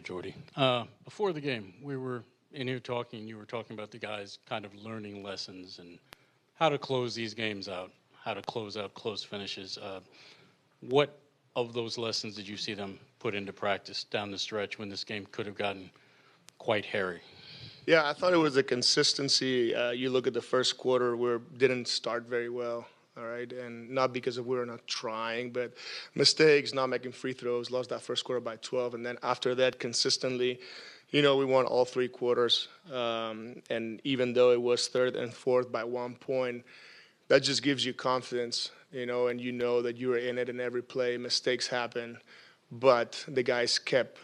Jordy. Before the game, we were in here talking. You were talking about the guys kind of learning lessons and how to close these games out, how to close out close finishes. What of those lessons did you see them put into practice down the stretch when this game could have gotten quite hairy? Yeah, I thought it was a consistency. You look at the first quarter, we didn't start very well. All right, and not because of we were not trying, but mistakes, not making free throws, lost that first quarter by 12, and then after that, consistently, we won all three quarters. And even though it was third and fourth by 1 point, that just gives you confidence, and you know that you were in it in every play. Mistakes happen, but the guys kept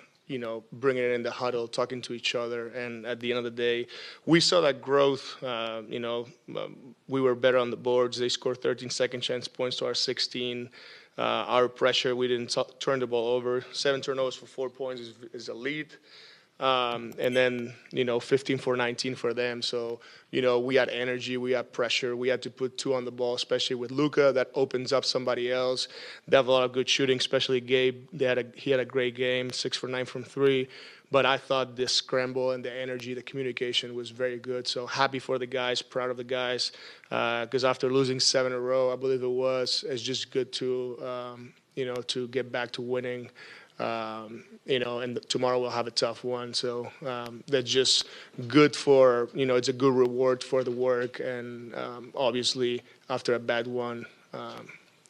bringing it in the huddle, talking to each other. And at the end of the day, we saw that growth. We were better on the boards. They scored 13 second chance points to our 16. Our pressure, we didn't turn the ball over. 7 turnovers for 4 points is a lead. And then, 15 for 19 for them. So, we had energy, we had pressure. We had to put two on the ball, especially with Luka. That opens up somebody else. They have a lot of good shooting, especially Gabe. He had a great game, 6 for 9 from 3. But I thought the scramble and the energy, the communication was very good. So happy for the guys, proud of the guys. Because after losing 7 in a row, I believe it was, it's just good to, to get back to winning. And tomorrow we'll have a tough one. So that's just good for, it's a good reward for the work. And obviously, after a bad one,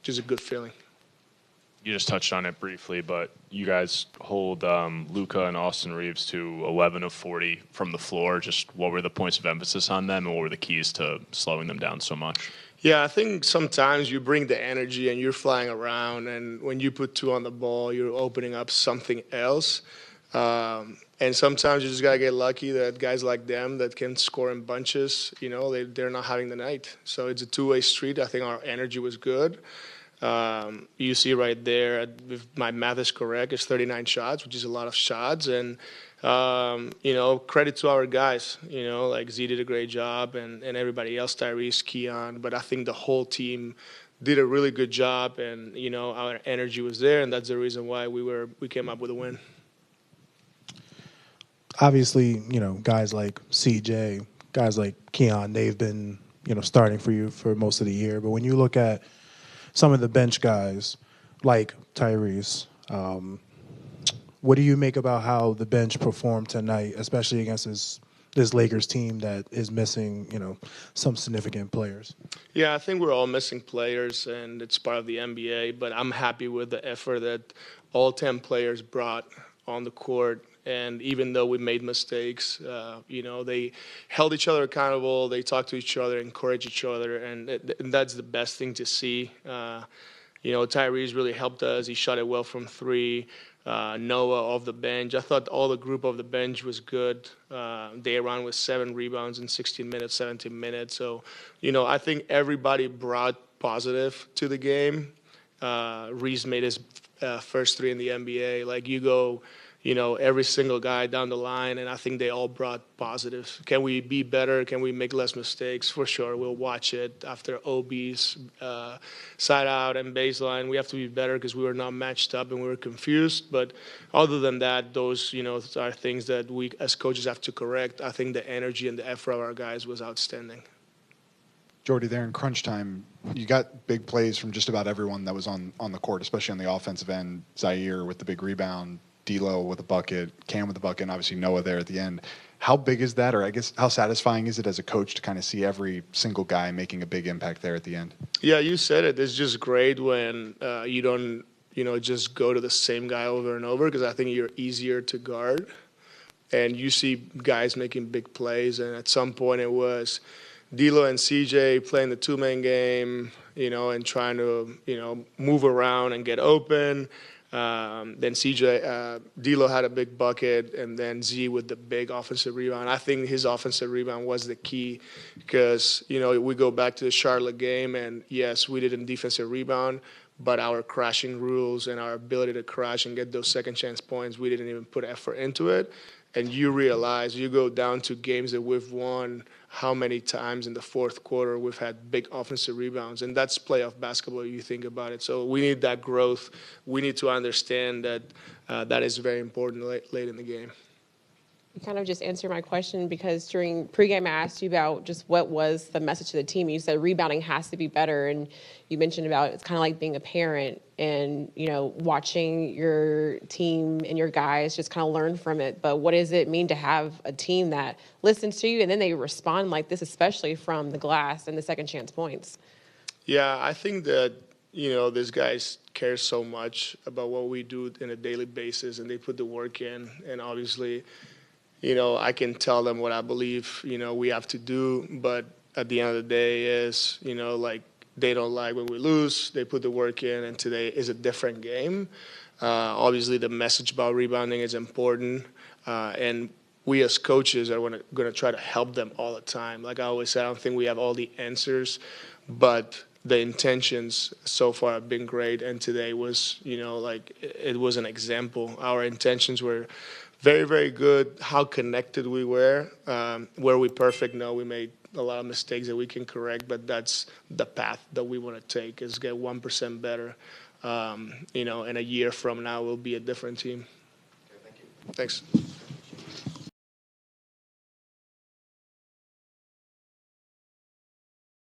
just a good feeling. You just touched on it briefly, but you guys hold Luka and Austin Reeves to 11 of 40 from the floor. Just what were the points of emphasis on them, and what were the keys to slowing them down so much? Yeah, I think sometimes you bring the energy and you're flying around, and when you put two on the ball, you're opening up something else. And sometimes you just got to get lucky that guys like them that can score in bunches, they're not having the night. So it's a two-way street. I think our energy was good. You see right there, if my math is correct, it's 39 shots, which is a lot of shots. And credit to our guys, like Z did a great job and everybody else, Tyrese, Keon. But I think the whole team did a really good job, and, our energy was there, and that's the reason why we came up with a win. Obviously, guys like CJ, guys like Keon, they've been, starting for you for most of the year. But when you look at some of the bench guys like Tyrese, what do you make about how the bench performed tonight, especially against this Lakers team that is missing, some significant players? Yeah, I think we're all missing players, and it's part of the NBA. But I'm happy with the effort that all 10 players brought on the court. And even though we made mistakes, they held each other accountable. They talked to each other, encouraged each other, and that's the best thing to see. Tyrese really helped us. He shot it well from 3. Noah off the bench. I thought all the group of the bench was good. They ran with 7 rebounds in 16 minutes, 17 minutes. So, I think everybody brought positive to the game. Reese made his first 3 in the NBA. Like, you go, every single guy down the line, and I think they all brought positives. Can we be better? Can we make less mistakes? For sure. We'll watch it after OB's side out and baseline. We have to be better because we were not matched up and we were confused. But other than that, those, are things that we as coaches have to correct. I think the energy and the effort of our guys was outstanding. Jordi, there in crunch time, you got big plays from just about everyone that was on the court, especially on the offensive end. Zaire with the big rebound, D'Lo with a bucket, Cam with a bucket, and obviously Noah there at the end. How big is that, or I guess how satisfying is it as a coach to kind of see every single guy making a big impact there at the end? Yeah, you said it. It's just great when you don't, just go to the same guy over and over, because I think you're easier to guard. And you see guys making big plays, and at some point it was D'Lo and CJ playing the two-man game, and trying to, move around and get open. Then D'Lo had a big bucket, and then Z with the big offensive rebound. I think his offensive rebound was the key because, we go back to the Charlotte game, and yes, we didn't defensive rebound, but our crashing rules and our ability to crash and get those second chance points, we didn't even put effort into it. And you realize, you go down to games that we've won, how many times in the fourth quarter we've had big offensive rebounds. And that's playoff basketball, you think about it. So we need that growth. We need to understand that that is very important late in the game. You kind of just answered my question, because during pregame I asked you about just what was the message to the team. You said rebounding has to be better, and you mentioned about it's kind of like being a parent and, you know, watching your team and your guys just kind of learn from it. But what does it mean to have a team that listens to you and then they respond like this, especially from the glass and the second chance points? Yeah, I think that, you know, these guys care so much about what we do on a daily basis, and they put the work in. And obviously, you know, I can tell them what I believe, you know, we have to do, but at the end of the day is, you know, like, they don't like when we lose. They put the work in, and today is a different game. Obviously, the message about rebounding is important, and we as coaches are going to try to help them all the time. Like I always say, I don't think we have all the answers, but the intentions so far have been great, and today was, you know, like, it was an example. Our intentions were very, very good. How connected we were. Were we perfect? No, we made a lot of mistakes that we can correct, but that's the path that we want to take, is get 1% better. You know, and a year from now we'll be a different team. Okay, thank you. Thanks.